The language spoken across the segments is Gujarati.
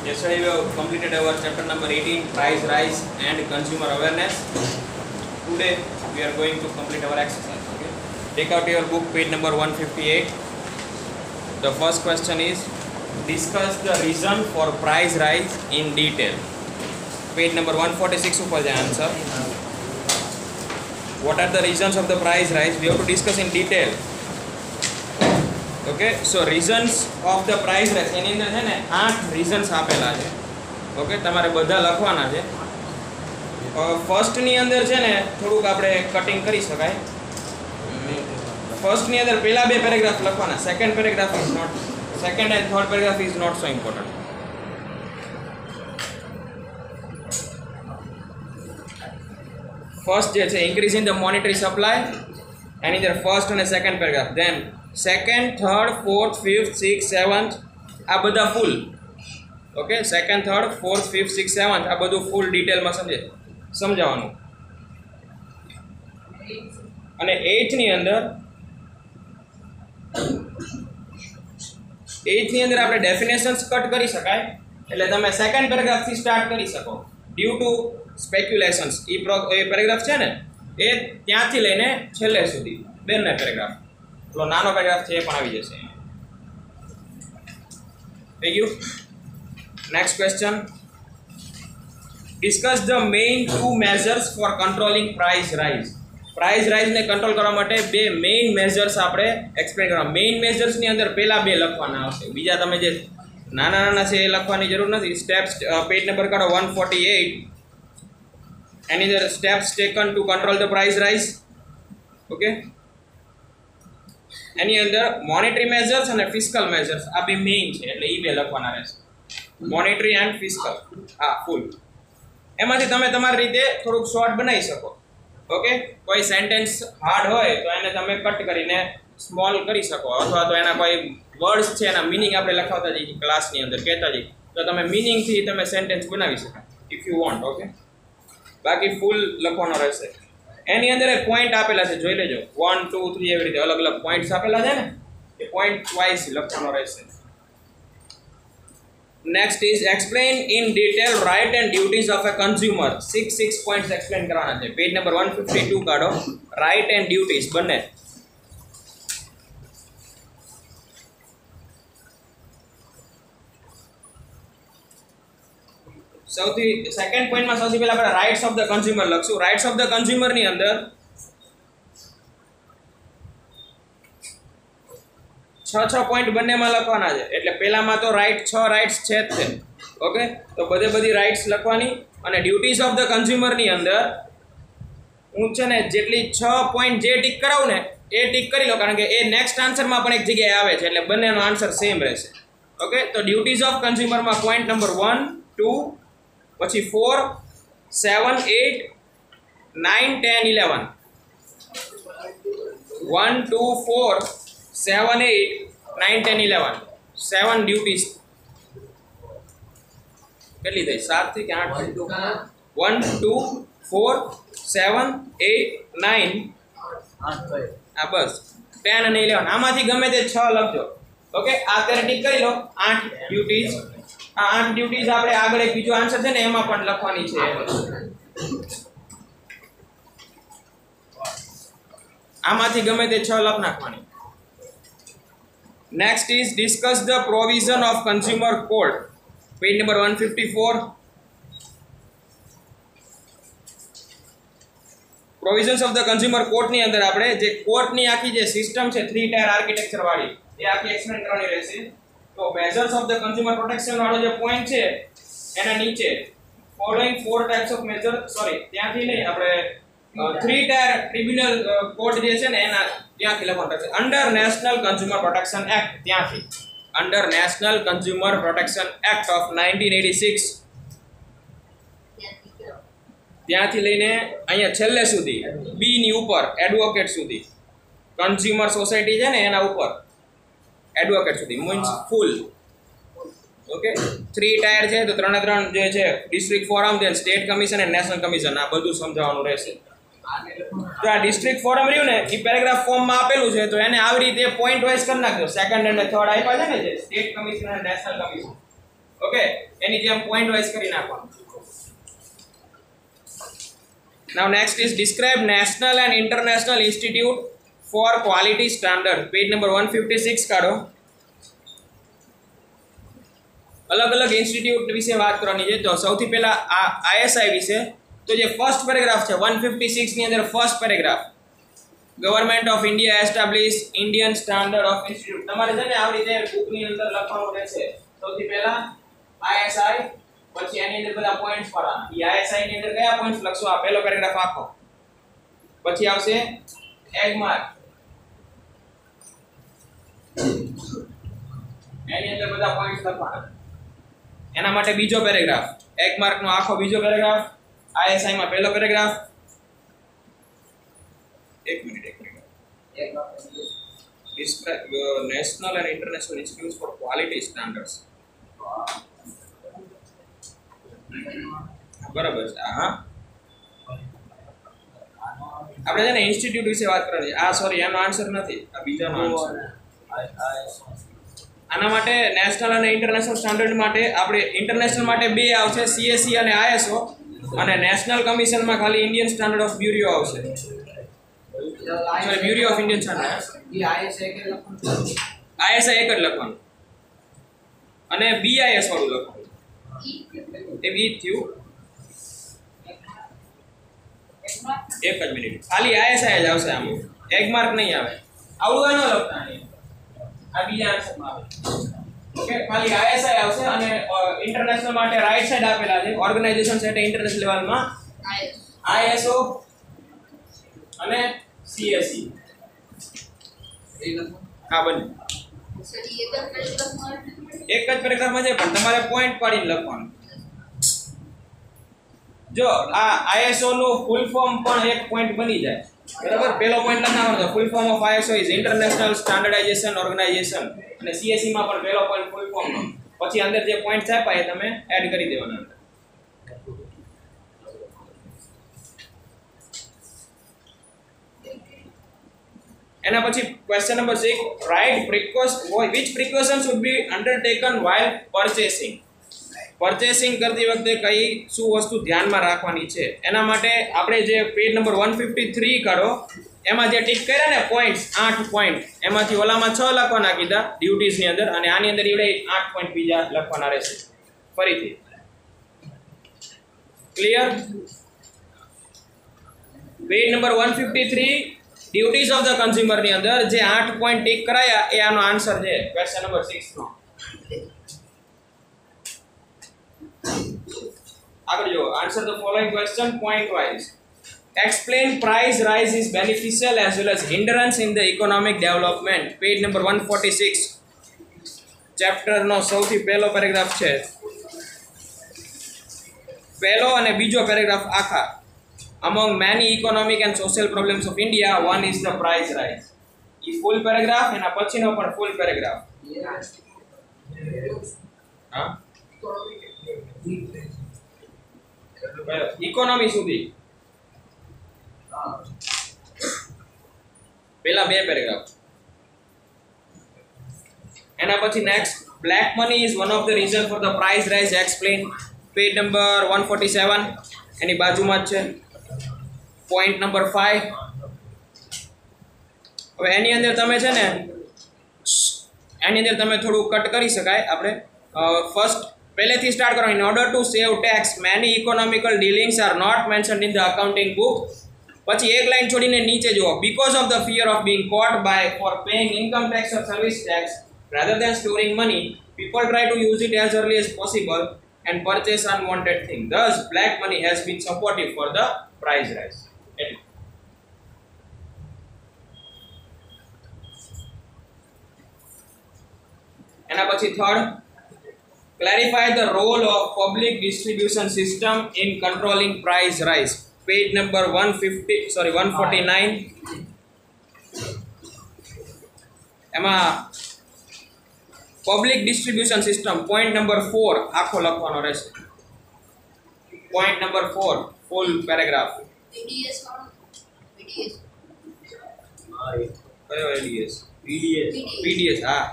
Yesterday we have completed our chapter number 18, price rise and consumer awareness. Today we are going to complete our exercise. Okay? Take out your book, page number 158. The first question is, discuss the reason for price rise in detail. Page number 146 for the answer. What are the reasons of the price rise? We have to discuss in detail. Okay, so reasons of the price rise એની અંદર છે ને 8 reasons આપેલા છે. ઓકે, તમારે બધા લખવાના છે. ફર્સ્ટ ની અંદર છે ને થોડુંક આપણે કટિંગ કરી શકાય. ફર્સ્ટ ની અંદર પહેલા બે પેરેગ્રાફ લખવાના. Second paragraph is not, second and third paragraph is not so important. First જે છે increase in the monetary supply, એની અંદર ફર્સ્ટ અને second paragraph. Then second, third, fourth, fifth, six, seventh આ બધા full. Okay, second, third, fourth, fifth, six, seventh આ બધું ફૂલ ડિટેલમાં સમજાવવાનું. અને એઇથની અંદર આપણે ડેફિનેશન્સ કટ કરી શકાય. એટલે તમે સેકન્ડ પેરેગ્રાફથી સ્ટાર્ટ કરી શકો. ડ્યુ ટુ સ્પેક્યુલેશન્સ એ પેરેગ્રાફ છે ને એ ત્યાંથી લઈને છેલ્લે સુધી બંને પેરેગ્રાફ. પેલો નાનો પેરેગ્રાફ છે એ પણ આવી જશે. થઈ ગયું. Next question, discuss the main two measures for controlling price rise. Price રાઇઝને કંટ્રોલ કરવા માટે બે મેઇન મેઝર્સ આપણે એક્સપ્લેન કરવા. મેઇન મેઝર્સની અંદર પહેલા બે લખવાના આવશે. બીજા તમે જે નાના નાના છે એ લખવાની જરૂર નથી. સ્ટેપ્સ, પેજ નંબર કાઢો 148. એની અંદર steps taken to control the price rise. Okay, એની અંદર મોનેટરી મેઝર્સ અને ફિસ્કલ મેઝર્સ આ બે મેઇન છે એટલે એ બે લખવાના રહેશે. Monetary and fiscal. હા, ફૂલ. એમાંથી તમે તમારી રીતે થોડુંક શોર્ટ બનાવી શકો. ઓકે, કોઈ સેન્ટેન્સ હાર્ડ હોય તો એને તમે કટ કરીને સ્મોલ કરી શકો, અથવા તો એના કોઈ વર્ડ્સ છે એના મિનિંગ આપણે લખાવતા જઈએ ક્લાસની અંદર કહેતા જઈએ તો તમે મિનિંગથી તમે સેન્ટેન્સ બનાવી શકાય ઇફ યુ વોન્ટ. ઓકે, બાકી ફૂલ લખવાનો રહેશે. એની અંદર પોઈન્ટ આપેલા છે, જોઈ લેજો. 1, 2, 3 એવી રીતે અલગ અલગ પોઈન્ટ્સ આપેલા છે ને એ પોઈન્ટ વાઇઝ લખવાનો રહેશે. Next is explain in detail right and duties of a consumer. 6 points explain કરવાના છે. પેજ નંબર 152 કાઢો. રાઇટ એન્ડ ડ્યુટીઝ બંને. સેકન્ડ પોઈન્ટમાં સૌથી પહેલા આપણે રાઇટ્સ ઓફ ધ કન્ઝ્યુમર લખશું. રાઇટ્સ ઓફ ધ કન્ઝ્યુમર ની અંદર 6 પોઈન્ટ બંનેમાં લખવાના છે. એટલે પહેલામાં તો 6 રાઇટ્સ છે જ છે. ઓકે, તો બધી રાઇટ્સ લખવાની. અને ડ્યુટીઝ ઓફ ધ કન્ઝ્યુમર ની અંદર હું છે ને જેટલી 6 પોઈન્ટ જે ટીક કરાવું ને એ ટીક કરી લો, કારણ કે એ નેક્સ્ટ આન્સરમાં પણ એક જગ્યાએ આવે છે એટલે બંનેનો આન્સર સેમ રહેશે. ઓકે, તો ડ્યુટીઝ ઓફ કન્ઝ્યુમરમાં પોઈન્ટ નંબર 1, 2, પછી 4, 7, 8, 9, 10, 11. 1, 2, 4, 7, 8, 9, 10, 11. 7 ડ્યુટીઝ. કેટલી થઈ? 7 થી કે 8? 1, 2, 4, 7, 8, 9. આ બસ 10 અને 11. આમાંથી ગમે તે 6 લખજો. ઓકે, આ અત્યારે ટીક કરી લો. 8 ડ્યુટીઝ. આ 8 ડ્યુટીઝ આપણે આગળ એક બીજો આન્સર છે ને એમાં પણ લખવાની છે. આમાંથી ગમે તે 6 લખ નાખવાની. Next is discuss the provision of consumer code. Page number 154. Provisions of the consumer કોર્ટની અંદર આપણે જે કોર્ટની આખી જે સિસ્ટમ છે 3 ટાયર આર્કિટેક્ચર વાળી એ આખી એક્સપ્લેન કરવાની રહેશે. તો measures of the consumer protection વાળો જે પોઈન્ટ છે એના નીચે following 4 types of measure, sorry ત્યાંથી નહીં, આપણે 3 ટાયર ટ્રિબ્યુનલ કોડ જે છે ને એના ત્યાંથી લખવાનું છે. Under national consumer protection act, ત્યાંથી under national consumer protection act of 1986 ત્યાંથી લઈને અહીંયા છેલ્લે સુધી બી ની ઉપર એડવોકેટ સુધી, કન્ઝ્યુમર સોસાયટી છે ને એના ઉપર એડવોકેટ સુધી મીન્સ ફૂલ. ઓકે, 3 ટાયર છે તો 3 જે છે ડિસ્ટ્રિક્ટ ફોરમ, દેન સ્ટેટ કમિશન અને નેશનલ કમિશન, આ બધું સમજાવવાનું રહેશે. તો આ ડિસ્ટ્રિક્ટ ફોરમ રહ્યું ને એ પેરેગ્રાફ ફોર્મમાં આપેલું છે તો એને આવી રીતે પોઈન્ટ વાઇઝ કરી નાખજો. સેકન્ડ અને થર્ડ આપ્યા છે ને જે સ્ટેટ કમિશન અને નેશનલ કમિશન, ઓકે, એની જેમ પોઈન્ટ વાઇઝ કરી નાખવાનું. Now next is describe national and international institute for quality standard. Page number 156 કાઢો. અલગ અલગ ઇન્સ્ટિટ્યૂટ વિશે વાત કરવાની છે. તો સૌથી પહેલા આ ISI વિશે. તો જે ફર્સ્ટ પેરેગ્રાફ છે 156 ની અંદર first paragraph, government of India establish Indian standard of institute. તમારે છે ને આવી રીતે બુકની અંદર લખવાનું રહેશે. સૌથી પહેલા ISI, પછી એની અંદર બધા પોઈન્ટ્સ પાડવાના. ઈ ISI ની અંદર કયા પોઈન્ટ્સ લખશો? આ પહેલો પેરેગ્રાફ આખો. પછી આવશે એગ માર્ક, એની અંદર બધા પોઈન્ટ્સ લખવાના. એના માટે બીજો પેરેગ્રાફ, એક માર્ક નો આખો બીજો પેરેગ્રાફ, ISI માં પહેલો પેરેગ્રાફ. એક minute describe national and international institutes for quality standards. બરાબર છે. હા, આપણે છે ને ઇન્સ્ટિટ્યૂટ વિશે વાત કરવાની. આ સોરી, એનો આન્સર નથી, આ બીજાનો આન્સર. આના માટે નેશનલ અને ઇન્ટરનેશનલ સ્ટાન્ડર્ડ માટે આપણે ઇન્ટરનેશનલ માટે બે આવશે, CSE અને ISO, અને નેશનલ કમિશનમાં ખાલી ઇન્ડિયન સ્ટાન્ડર્ડ ઓફ બ્યુરો આવશે. Sorry, bureau of Indian standard. ISI એક જ લખવાનું અને BIS વાળું લખવાનું. એ બી થયું. એક જ મિનિટ, ખાલી ISI જ આવશે આમાં, એક માર્ક નહીં આવે. આવડું ન લખતા નહીં, આ બીજા આન્સરમાં આવે. ઓકે, ખાલી ISI આવશે અને ઇન્ટરનેશનલ માટે રાઈટ સાઈડ આપેલા છે ઓર્ગેનાઇઝેશન સેટ ઇન્ટરનેશનલ લેવલમાં ISO અને CSE. હા, બને એક જ પેરેગ્રાફમાં છે, પણ તમારે પોઈન્ટ પાડીને લખવાનું. જો આ ISO નું ફૂલ ફોર્મ પણ એક પોઈન્ટ બની જાય. બરાબર, પહેલો પોઈન્ટ લખાવવાનો. Full form of ISO is international standardization organization, અને CSE માં પણ પહેલો પોઈન્ટ ફૂલ ફોર્મ નો. પછી અંદર જે પોઈન્ટ્સ આપ્યા એ તમે એડ કરી દેવાના. એના પછી question number 6, right which precautions should be undertaken while purchasing. પરચેસિંગ કરતી વખતે કઈ શું વસ્તુ ધ્યાનમાં રાખવાની છે, એના માટે આપણે જે પેજ નંબર 153 કાઢો, એમાં જે ટિક કર્યા ને પોઈન્ટ્સ, 8 પોઈન્ટ, એમાંથી ઓલામાં 6 લખવાના કીધા ડ્યુટીઝ ની અંદર, અને આની અંદર ઈવડે 8 પોઈન્ટ બીજા લખવાના રહેશે. ફરીથી clear? Page number 153 duties of the consumer ની અંદર જે 8 પોઈન્ટ ટિક કરાયા એ આનો આન્સર છે ક્વેશ્ચન નંબર 6 નો. આગળ જો, answer the following question point wise. Explain price rise is beneficial as well as hindrance in the economic development. Page number 146, chapter નો સૌથી પહેલો પેરેગ્રાફ છે. પહેલો અને બીજો પેરેગ્રાફ આખા. Among many economic and social problems of India, one is the price rise. E full paragraph, એના પછીનો પણ ફૂલ પેરેગ્રાફ. હા, ઇકોનોમી સુધી પેલા બે પેરેગ્રાફ. એના પછી next, black money is one of the reason for the price rise explain. Page number 147, એની બાજુમાં જ છે પોઈન્ટ નંબર 5. હવે એની અંદર તમે છે ને, એની અંદર તમે થોડું કટ કરી શકાય. આપણે ફર્સ્ટ પહેલેથી સ્ટાર્ટ કરો. In order to save tax many economical dealings are not mentioned in the accounting book. પછી એક લાઈન છોડીને નીચે જુઓ. Because of the fear of being caught by for paying income tax or service tax rather than storing money, people try to use it as early as possible and purchase unwanted things. Thus, black money has been supportive for the price rise. એના પછી third, clarify the role of public distribution system in controlling price rise. Page number 149. એમાં public distribution system point number 4 આખો લખવાનો રહેશે. પોઈન્ટ નંબર 4 ફૂલ પેરેગ્રાફ. BDS કયો એડીએસ? BDS. હા,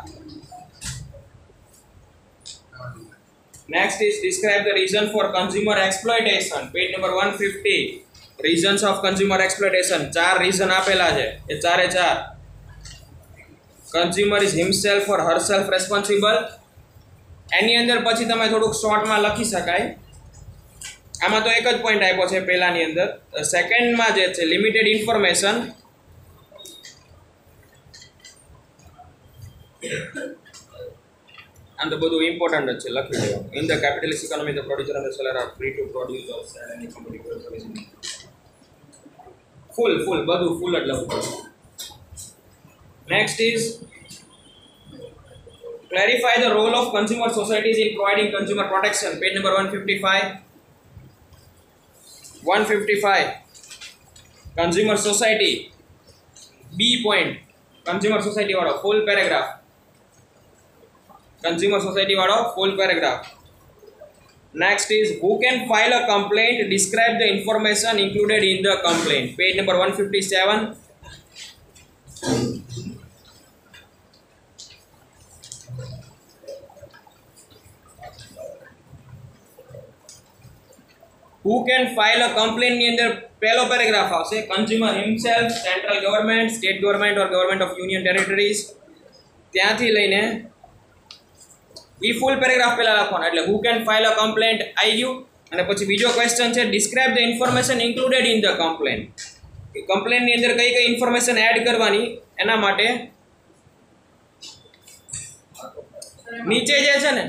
Next is describe the reason for consumer exploitation. Page number 150. Reasons of consumer exploitation. 4 reason આપેલા છે. એ ચારે ચાર. Consumer is himself or herself responsible. એની અંદર પછી તમે થોડુંક શોર્ટમાં લખી શકાય. આમાં તો એક જ પોઈન્ટ આપ્યો છે પહેલાની અંદર. સેકન્ડમાં જે છે લિમિટેડ ઇન્ફોર્મેશન. આમ તો બધું ઇમ્પોર્ટન્ટ જ છે, લખી દેવાનું. In the capitalist economy the producer and the seller are free to produce or sell any competitive full બધું ફૂલ જ લખવું. Next is clarify the role of consumer societies in providing consumer protection. Page number 155. 155. Consumer society. B point. Consumer society वाला full paragraph. Consumer society वाला full paragraph. Next is who can file a complaint. Describe the information included in the complaint. Page number 157. Who can file a complaint ની અંદર પહેલો પેરેગ્રાફ આવશે. Consumer himself, central government, state government or government of union territories. ત્યાંથી લઈને ઈ ફૂલ પેરેગ્રાફ પહેલા લખવાનો. એટલે who can file a complaint આવી ગયું. અને પછી બીજો ક્વેશ્ચન છે describe the information included in the complaint. કે કમ્પ્લેન્ટ ની અંદર કઈ કઈ ઇન્ફોર્મેશન એડ કરવાની એના માટે નીચે જે છે ને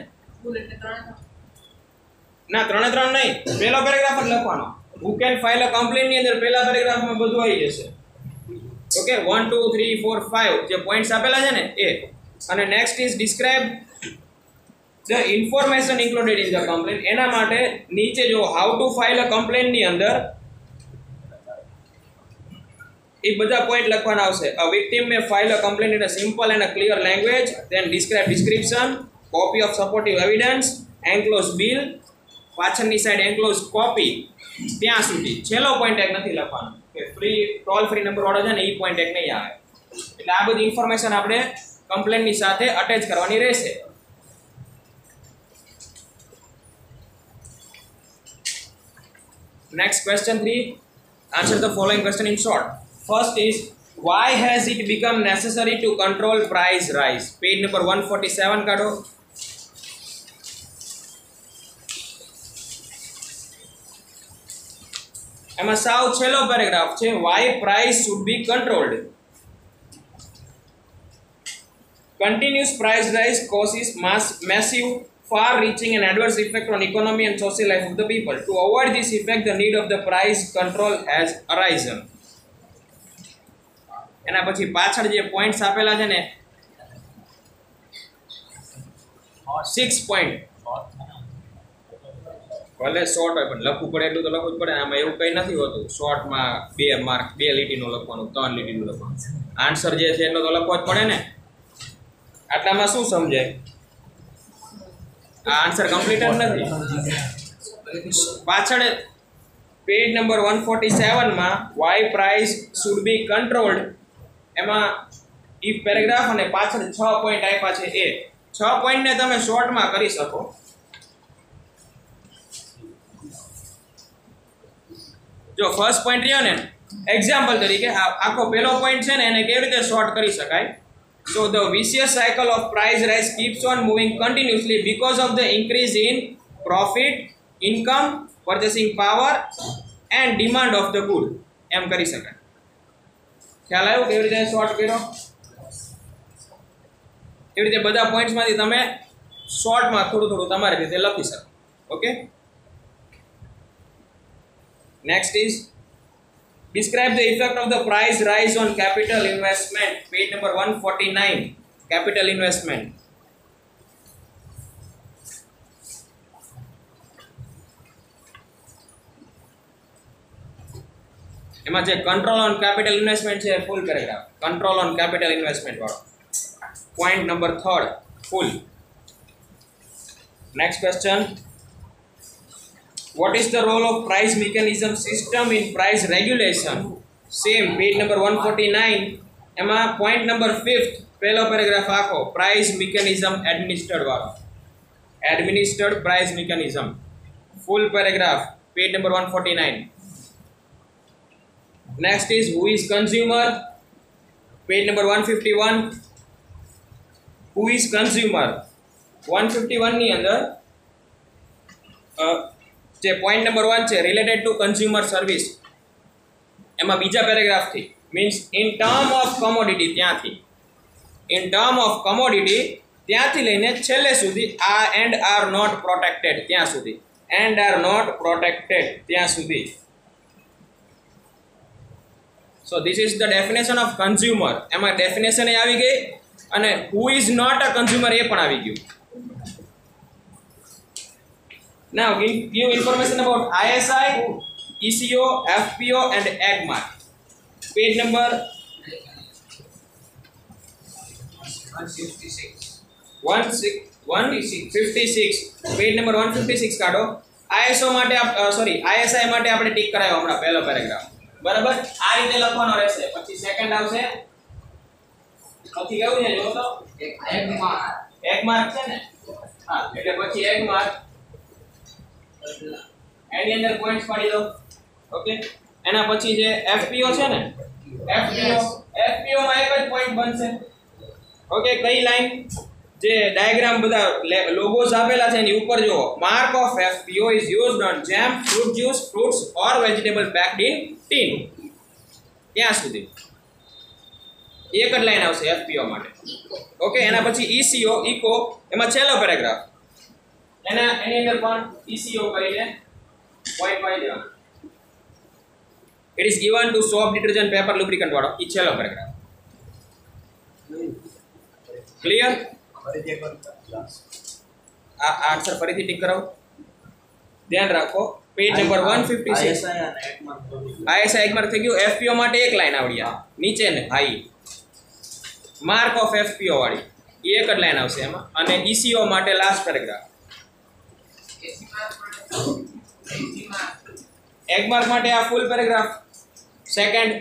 ના 3 નહીં, પહેલો પેરેગ્રાફ જ લખવાનો. who can file a complaint ની અંદર પહેલા પેરેગ્રાફમાં બધું આવી જશે. ઓકે 1 2 3 4 5 જે પોઈન્ટ્સ આપેલા છે ને એ. અને next is describe the information included in the complaint. એના માટે નીચે જો how to file a complaint ની અંદર એ બધા પોઈન્ટ લખવાના આવશે. A victim may file a complaint in a simple and a clear language. Then describe description, copy of supportive evidence, enclose bill, પાછળની સાઈડ એન્ક્લોઝ કોપી, ત્યાં સુધી. છેલ્લો પોઈન્ટ એક નથી લખવાનો કે ફ્રી ટોલ ફ્રી નંબર વાળો છે ને એ પોઈન્ટ એક નહીં આવે. એટલે આ બધી ઇન્ફોર્મેશન આપણે કમ્પ્લેન્ટની સાથે અટેચ કરવાની રહેશે. Next question 3. Answer the following question in short. First is why has it become necessary to control price rise? Page number 147 કાઢો. એમાં સાવ છેલ્લો પેરેગ્રાફ છે why price should be controlled. Continuous price rise causes massive far-reaching and adverse effect on economy and social life of the people. To avoid this effect, the need of the price control has arisen. એના પછી પાછળ જે પોઈન્ટ્સ આપેલા છે ને 6 પોઈન્ટ ભલે શોર્ટ હોય પણ લખવું પડે એટલું તો લખવું જ પડે. આમાં એવું કંઈ નથી હોતું શોર્ટમાં 2 માર્ક 2 લીટીનું લખવાનું, 3 લીટીનું લખવાનું. આન્સર જે છે એટલો તો લખવો જ પડે ને. આટલામાં શું સમજાય? આ આન્સર કમ્પ્લીટ જ નથી. પાછળ પેજ નંબર 147 માં why price should be controlled એમાં ઈ પેરેગ્રાફ અને પાછળ 6 પોઈન્ટ આપ્યા છે. એ 6 પોઈન્ટને તમે શોર્ટમાં કરી શકો. જો ફર્સ્ટ પોઈન્ટ રહ્યો ને એક્ઝામ્પલ તરીકે આખો પહેલો પોઈન્ટ છે ને એને કેવી રીતે શોર્ટ કરી શકાય. So the vicious cycle of price rise keeps on moving continuously because of the increase in profit, income, purchasing power and demand of the good. એમ કરી શકાય. ખ્યાલ આવ્યો કેવી રીતે શોર્ટ કર્યો? એવી રીતે બધા પોઈન્ટ્સમાંથી તમે શોર્ટમાં થોડું તમારી રીતે લખી શકો. Okay. Next is describe the effect of the price rise on capital investment. Page number 149. Capital investment. એમાં જે control on capital investment છે full paragraph. Control on capital investment વાળો. Point number 3 full. Next question. What is the role of price mechanism system in price regulation? Same page number 149. એમાં point number 5th પહેલો પેરેગ્રાફ આખો price mechanism administered વાળો. administered price mechanism. Full paragraph, page number 149. Next is who is consumer, page number 151. Who is consumer? 151 ની અંદર જે પોઈન્ટ નંબર 1 છે રિલેટેડ ટુ કન્ઝ્યુમર સર્વિસ, એમાં બીજા પેરેગ્રાફથી means in term of commodity, ત્યાંથી ઇન ટર્મ ઓફ કોમોડિટી ત્યાંથી લઈને છેલ્લે સુધી આ એન્ડ આર નોટ પ્રોટેક્ટેડ ત્યાં સુધી, એન્ડ આર નોટ પ્રોટેક્ટેડ ત્યાં સુધી. So this is the definition of consumer. એમાં ડેફિનેશન એ આવી ગઈ અને who is not a consumer એ પણ આવી ગયું. Now give information about ISI, ECO, FPO and AGMAR. Page number 156. Page number 156 કાઢો. ISO માટે ISI માટે આપણે ટીક કરાયો હમણાં પહેલો પેરેગ્રાફ, બરાબર? આ રીતે લખવાનો રહેશે. પછી સેકન્ડ આવશે, પછી કેવું છે જો તો એક માર્ક છે ને, હા, એટલે પછી એક માર્ક એની અંદર પોઈન્ટ્સ પાડી દો. ઓકે, એના પછી જે FPO છે ને, FPO માં એક જ પોઈન્ટ બનશે. ઓકે, કઈ લાઈન જે ડાયાગ્રામ બધા લોગોસ આપેલા છે એની ઉપર જો mark of FPO is used on jam, fruit juice, fruits or vegetable packed in tin. ત્યાં સુધી એક જ લાઈન આવશે FPO માટે. ઓકે, એના પછી ECO, ઇકો, એમાં છેલ્લો પેરેગ્રાફ, એની અંદર પણ ECO કરીને પોઈન્ટ પાડી દેવાનો. It is given to soap, detergent, paper, lubricant વાળો ઈ છેલ્લો પેરેગ્રાફ. ક્લિયર? આ આન્સર ફરીથી ટીક કરાવો, ધ્યાન રાખો. Page number 156. ISI એક માર્ક થઈ ગયું. FPO માટે એક લાઈન આવડી આ નીચે ને હાઈ માર્ક ઓફ FPO વાળી એ એક જ લાઈન આવશે એમાં, અને ECO માટે લાસ્ટ પેરેગ્રાફ. એક માર્ક માટે આ full paragraph. Second,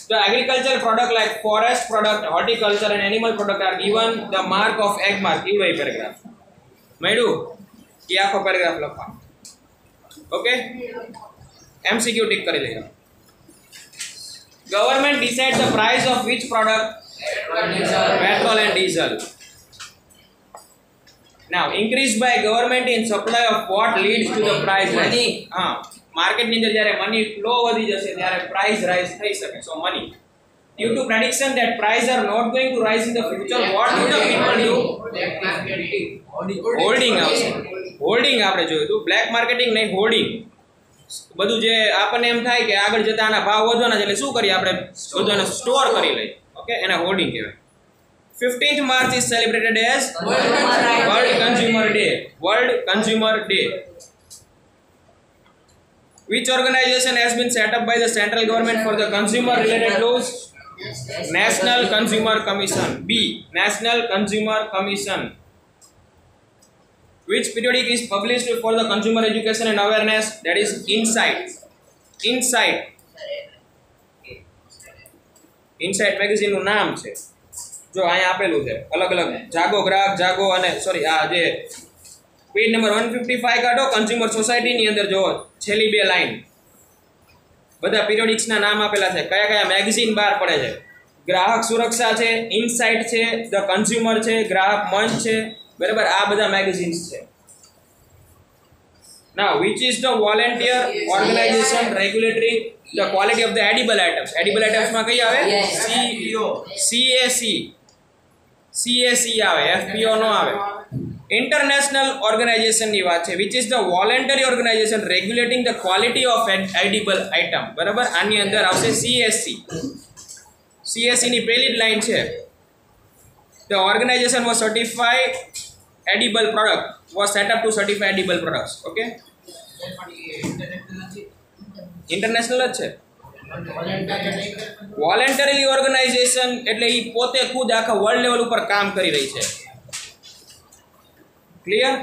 the agricultural product like forest product, horticulture and animal product are given the mark of egg mark. એવું એ પેરેગ્રાફ મળ્યું કે આખો પેરેગ્રાફ લખવાનો. ઓકે, MCQ ટિક કરી લઈએ. Government decides the price of which product? Petrol and diesel. Now increased by government in supply of what leads to the price rise? હા, માર્કેટ ની અંદર જ્યારે મની ફ્લો વધી જશે ત્યારે પ્રાઇસ રાઇઝ થઈ શકે. સો money due to prediction that price are not going to rise in the future, what do the people do? Holding આવશે. હોલ્ડિંગ આપણે જોયું હતું, બ્લેક માર્કેટિંગ નહીં, હોલ્ડિંગ. બધું જે આપણને એમ થાય કે આગળ જતા આના ભાવ વધવાના છે એટલે શું કરીએ આપણે, બધું એને સ્ટોર કરી લઈએ. ઓકે, એને હોલ્ડિંગ કહેવાય. 15th March is celebrated as World Consumer Day. World Consumer Day. Which organization has been set up by the central government for the consumer related laws? National Consumer Commission. B. National Consumer Commission. Which periodic is published for the consumer education and awareness? That is Insight. Insight. Insight magazine નું નામ છે. જો અહીંયા આપેલું છે અલગ અલગ, જાગો ગ્રાહક, જાગો, અને સોરી આ જે પેજ નંબર 155 કાઢો. કન્ઝ્યુમર સોસાયટીની અંદર જો છેલ્લી બે લાઈન બધા પીરિયોડિક્સના નામ આપેલા છે, કયા કયા મેગઝીન બહાર પડે છે. ગ્રાહક સુરક્ષા છે, ઇનસાઇટ છે, ધ કન્ઝ્યુમર છે, ગ્રાહક મંચ છે, બરાબર? આ બધા મેગઝીન્સ છે. Now which is the volunteer organization regulatory the quality of the edible items? Edible items માં કઈ આવે? CAC આવે, FPO નો આવે. ઇન્ટરનેશનલ ઓર્ગેનાઇઝેશન ની વાત છે, which is the voluntary organization regulating the quality of edible item, બરાબર? આની અંદર આવશે CSC. CSC ની પહેલી જ લાઈન છે, the organization was certified edible product was set up to certify edible products. Okay, international જ છે. વોલેન્ટરીલી ઓર્ગેનાઇઝેશન એટલે ઈ પોતે ખુદ આખા વર્લ્ડ લેવલ ઉપર કામ કરી રહી છે. ક્લિયર?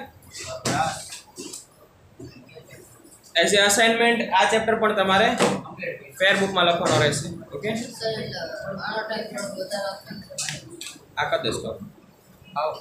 એઝ એ અસાઇનમેન્ટ આ ચેપ્ટર પણ તમારે ફેર બુકમાં લખવાનો રહેશે. ઓકે, આ કદ દોસ્તો આવો.